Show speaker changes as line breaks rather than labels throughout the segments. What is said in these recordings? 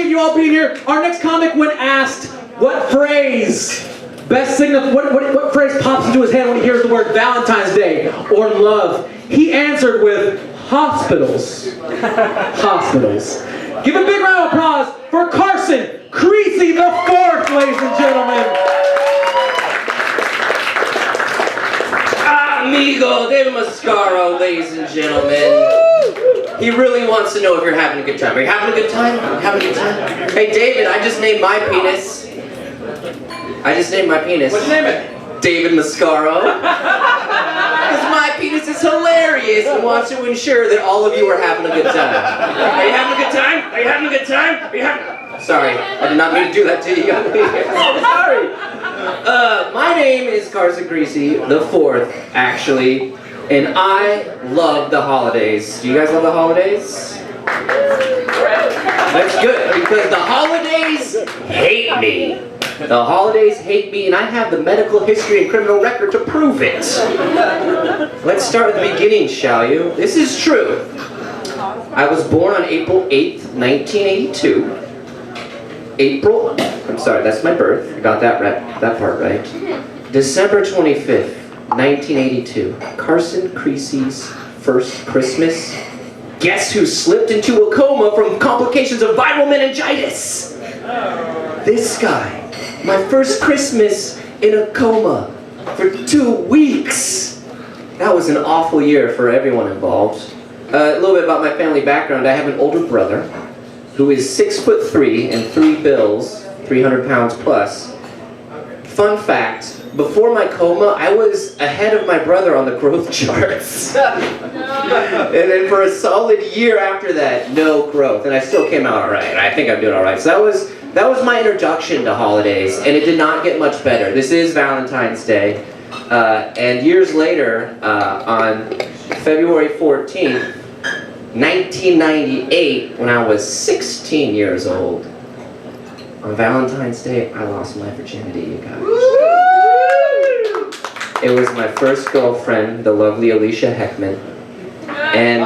appreciate you all being here. Our next comic, when asked what phrase what phrase pops into his head when he hears the word Valentine's Day or love, he answered with hospitals. Hospitals. Give a big round of applause for Carson, Creecy the Fourth, ladies and gentlemen.
Amigo, David Mascaro, ladies and gentlemen. He really wants to know if you're having a good time. Are you having a good time? Having a good time? Hey, David, I just named my penis.
What'd you name it?
David Mascaro. Because my penis is hilarious and wants to ensure that all of you are having a good time. Are you having a good time? Are you having a good time? Are you having... Sorry, I did not mean to do that to you. Sorry. My name is Carson Creecy, the fourth, actually, and I love the holidays. Do you guys love the holidays? That's good, because the holidays hate me. The holidays hate me, and I have the medical history and criminal record to prove it. Let's start at the beginning, shall you? This is true. I was born on April 8th, 1982. I'm sorry, that's my birth. I got that part right. December 25th, 1982. Carson Creecy's first Christmas. Guess who slipped into a coma from complications of viral meningitis? This guy. My first Christmas in a coma for 2 weeks. That was an awful year for everyone involved. A little bit about my family background. I have an older brother who is 6'3" and 3 bills, 300 pounds plus. Fun fact, before my coma, I was ahead of my brother on the growth charts. And then for a solid year after that, no growth. And I still came out alright. I think I'm doing alright. So that was my introduction to holidays, and it did not get much better. This is Valentine's Day, and years later, on February 14th, 1998, when I was 16 years old, on Valentine's Day, I lost my virginity, you guys. It was my first girlfriend, the lovely Alicia Heckman, and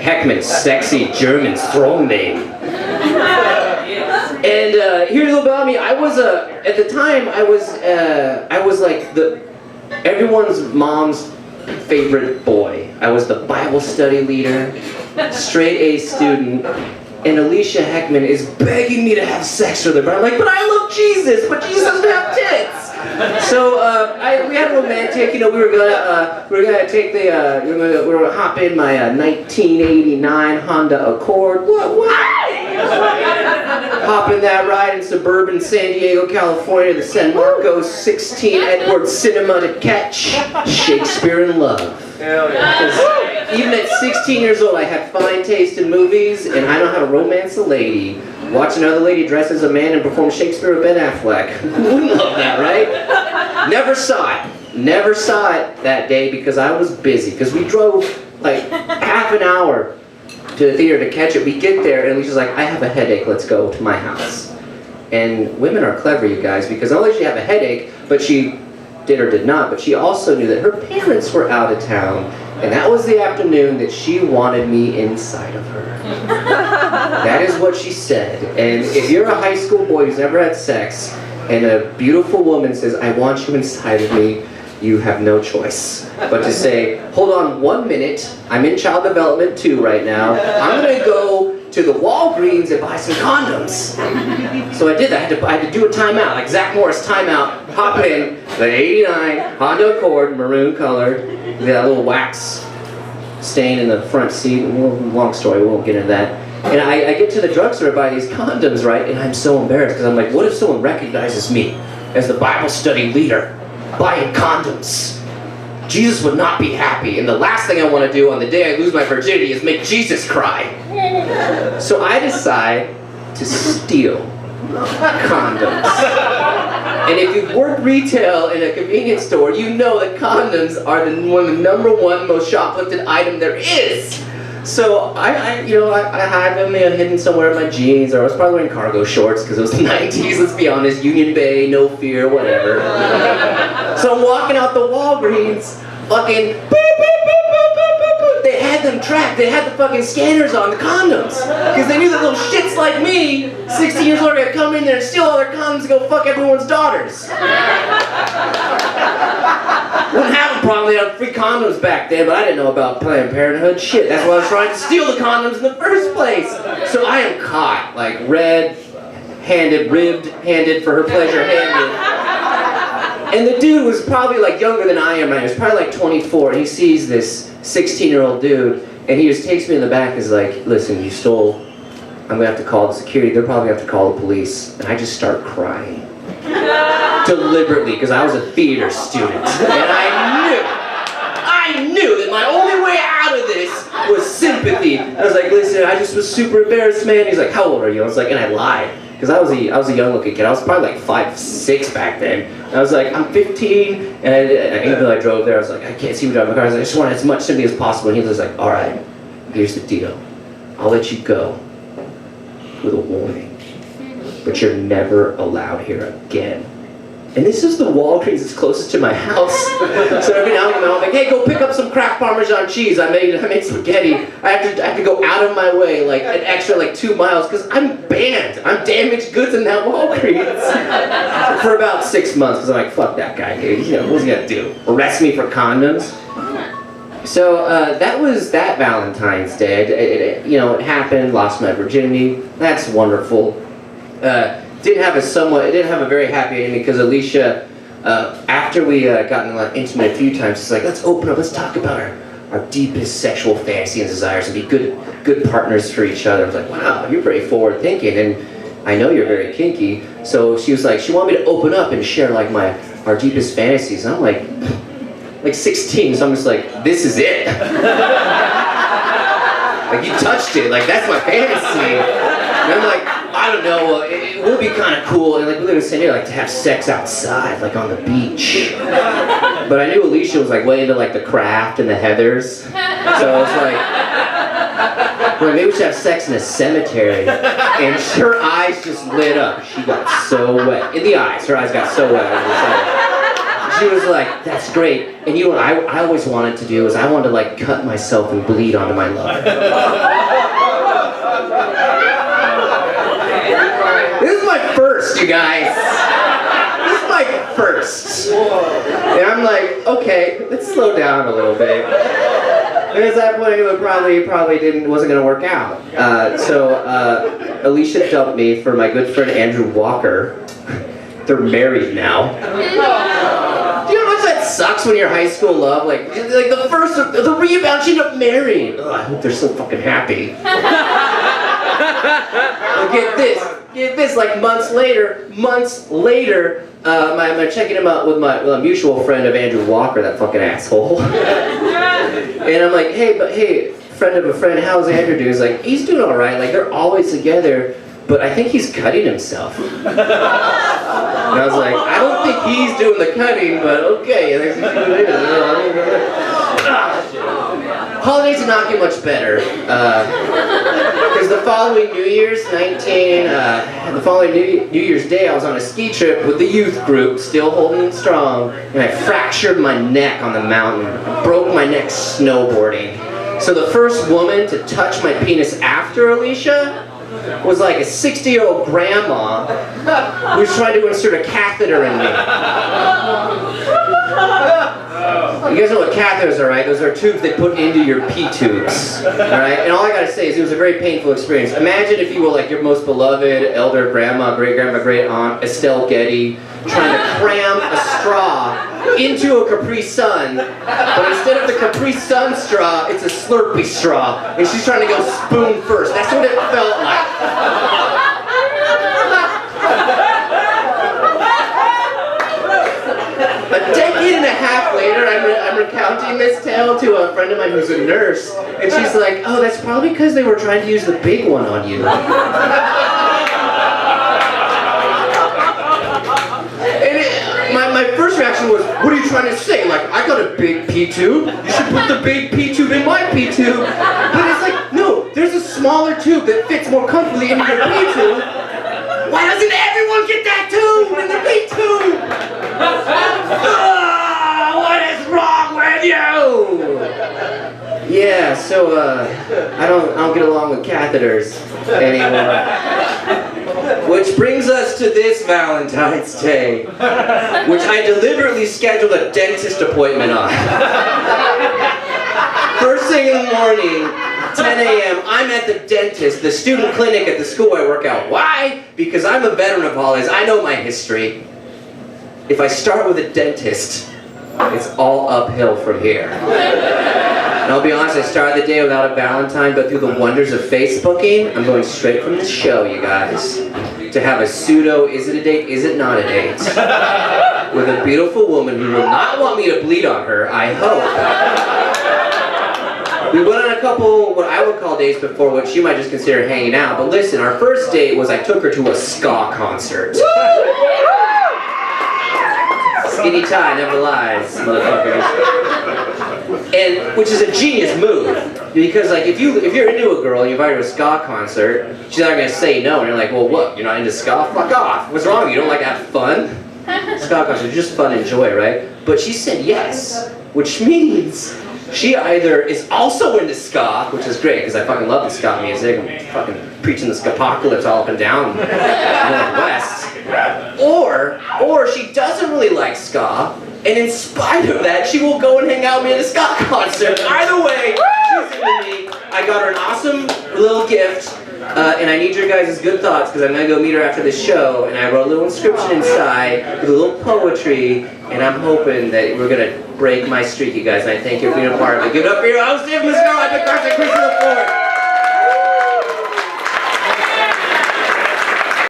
Heckman, sexy German strong name. And here's a little about me. I was at the time I was like everyone's mom's favorite boy. I was the Bible study leader, straight A student, and Alicia Heckman is begging me to have sex with her. But I'm like, but I love Jesus, but Jesus doesn't have tits. So we had a romantic. You know, we were gonna take the we were gonna hop in my 1989 Honda Accord. What? Hop in that ride in suburban San Diego, California, the San Marcos 16 Edward Cinema to catch Shakespeare in Love.
Hell yeah.
Even at 16 years old, I had fine taste in movies, and I know how to romance a lady. Watch another lady dress as a man and perform Shakespeare with Ben Affleck. Who love that, right? Never saw it. Never saw it that day because I was busy. Because we drove like half an hour to the theater to catch it. We get there, and Alicia's like, I have a headache, let's go to my house. And women are clever, you guys, because not only did she have a headache, but she did or did not, but she also knew that her parents were out of town, and that was the afternoon that she wanted me inside of her. That is what she said. And if you're a high school boy who's never had sex, and a beautiful woman says, I want you inside of me, you have no choice but to say, hold on 1 minute, I'm in child development 2 right now, I'm gonna go to the Walgreens and buy some condoms. So I did that. I had to do a timeout, like Zach Morris timeout, hop in, the 89 Honda Accord, maroon colored, that little wax stain in the front seat. Long story, we won't get into that. And I get to the drugstore to buy these condoms, right? And I'm so embarrassed because I'm like, what if someone recognizes me as the Bible study leader buying condoms? Jesus would not be happy, and the last thing I want to do on the day I lose my virginity is make Jesus cry. So I decide to steal condoms. And if you've worked retail in a convenience store, you know that condoms are one of the #1 most shoplifted item there is. So I had them hidden somewhere in my jeans, or I was probably wearing cargo shorts because it was the 90s, let's be honest, Union Bay, no fear, whatever. So I'm walking out the Walgreens, fucking boop, boop, boop, boop, boop, boop, boop. They had them tracked. They had the fucking scanners on the condoms. Because they knew that little shits like me, 16 years old, would come in there and steal all their condoms and go fuck everyone's daughters. Wouldn't have a problem, they had free condoms back then, but I didn't know about Planned Parenthood. Shit, that's why I was trying to steal the condoms in the first place. So I am caught, like red-handed, ribbed-handed for her pleasure handed. And the dude was probably like younger than I am, he was probably like 24, and he sees this 16-year-old dude, and he just takes me in the back and is like, listen, you stole, I'm gonna have to call the security, they'll probably have to call the police. And I just start crying. Deliberately, because I was a theater student. And I knew that my only way out of this was sympathy. I was like, listen, I just was super embarrassed, man. He's like, how old are you? I was like, and I lied. Because I was a young looking kid. I was probably like 5'6" back then. And I was like, I'm 15, and even though I drove there, I was like, I can't see me driving my car. I was like, I just want as much sympathy as possible. And he was like, all right, here's the deal. I'll let you go with a warning, but you're never allowed here again. And this is the Walgreens that's closest to my house. So every now and then I'm like, hey, go pick up some Kraft Parmesan cheese. I made spaghetti. I have to go out of my way like an extra like 2 miles because I'm banned. I'm damaged goods in that Walgreens for about 6 months because I'm like, fuck that guy, dude. You know, what's he gonna do? Arrest me for condoms? So that was that Valentine's Day. It happened. Lost my virginity. That's wonderful. It didn't have a very happy ending because Alicia, after we gotten intimate a few times, she's like, let's open up, let's talk about our deepest sexual fantasy and desires and be good partners for each other. I was like, wow, you're very forward thinking, and I know you're very kinky. So she was like, she wanted me to open up and share like our deepest fantasies. And I'm like 16, so I'm just like, this is it. Like you touched it, like that's my fantasy. And I'm like, I don't know, it would be kind of cool, and like we live in San Diego, like to have sex outside, like on the beach. But I knew Alicia was like way into like the craft and the heathers, so I was like, well, maybe we should have sex in a cemetery. And her eyes just lit up. She got so wet in the eyes. Her eyes got so wet. She was like, that's great. And you know what I always wanted to do is I wanted to like cut myself and bleed onto my lover. This is my first, you guys. This is my first. And I'm like, okay, let's slow down a little bit. And at that point I knew it probably wasn't gonna work out. So Alicia dumped me for my good friend Andrew Walker. They're married now. Do you know how much that sucks when your high school love, like the rebound, she ended up marrying. Ugh, I hope they're so fucking happy. Well, get this, like months later, I'm checking him out with my mutual friend of Andrew Walker, that fucking asshole. And I'm like, hey, friend of a friend, how's Andrew doing? He's like, he's doing all right, like they're always together, but I think he's cutting himself. And I was like, I don't think he's doing the cutting, but okay. Holidays did not get much better. Because the following New Year's New Year's Day, I was on a ski trip with the youth group, still holding strong, and I fractured my neck on the mountain. I broke my neck snowboarding. So the first woman to touch my penis after Alicia was like a 60-year-old grandma who was trying to insert a catheter in me. You guys know what catheters are, right? Those are tubes they put into your pee tubes, alright? And all I gotta say is it was a very painful experience. Imagine if you were like your most beloved elder grandma, great-grandma, great-aunt, Estelle Getty, trying to cram a straw into a Capri Sun, but instead of the Capri Sun straw, it's a Slurpee straw, and she's trying to go spoon first. That's what it felt like. A decade and a half later, I'm recounting this tale to a friend of mine who's a nurse, and she's like, oh, that's probably because they were trying to use the big one on you. My first reaction was, what are you trying to say? Like, I got a big pee tube. You should put the big pee tube in my pee tube. But it's like, no, there's a smaller tube that fits more comfortably into your pee tube. Why doesn't everyone get that tube in the pee tube? What is wrong with you? Yeah, Yeah, so I don't get along with catheters anymore. Which brings us to this Valentine's Day, which I deliberately scheduled a dentist appointment on. First thing in the morning, 10 a.m., I'm at the dentist, the student clinic at the school I work out. Why? Because I'm a veteran of holidays. I know my history. If I start with a dentist, it's all uphill from here. And I'll be honest, I started the day without a Valentine, but through the wonders of Facebooking, I'm going straight from the show, you guys, to have a pseudo, is it a date, is it not a date, with a beautiful woman who will not want me to bleed on her, I hope. We went on a couple, what I would call dates before, what she might just consider hanging out, but listen, our first date was I took her to a ska concert. Skinny tie never lies, motherfuckers. And which is a genius move, because like if you're into a girl and you invite her to a ska concert, she's not gonna say no, and you're like, well, what? You're not into ska? Fuck off. What's wrong with you? You don't like to have fun? Ska concerts are just fun and joy, right? But she said yes, which means she either is also into ska, which is great because I fucking love the ska music. I'm fucking preaching the ska-apocalypse all up and down the Northwest. Or she doesn't really like ska, and in spite of that, she will go and hang out with me at a ska concert. Either way, she's into me. I got her an awesome little gift, and I need your guys' good thoughts because I'm gonna go meet her after the show, and I wrote a little inscription inside with a little poetry, and I'm hoping that we're gonna break my streak, you guys, and I thank you for being a part of it. Give it up for your host, Miss Girl. I picked Carson, Creecy,